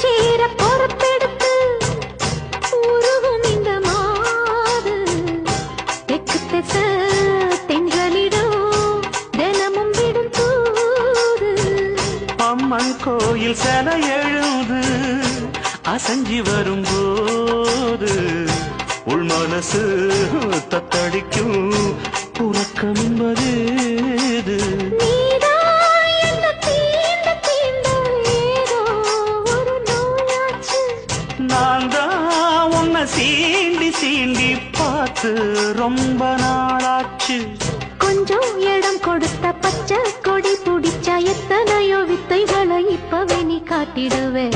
சேர பொறுப்பெடுத்து உருகும் இந்த மாது தெற்கு திச தென்றலிடம் தினமும் விடும் தூது அம்மன் கோயில் சில எழுது அசஞ்சி வரும்போது உள் மனசு தத்தடிக்கும் உறக்கம் என்பது நான் தான் உன்னை சீண்டி சீண்டி பார்த்து ரொம்ப நாளாச்சு கொஞ்சம் இடம் கொடுத்த பச்சை கொடி பிடிச்சா எத்தனையோ வித்தைகளை இப்பவே நீ காட்டிடுவே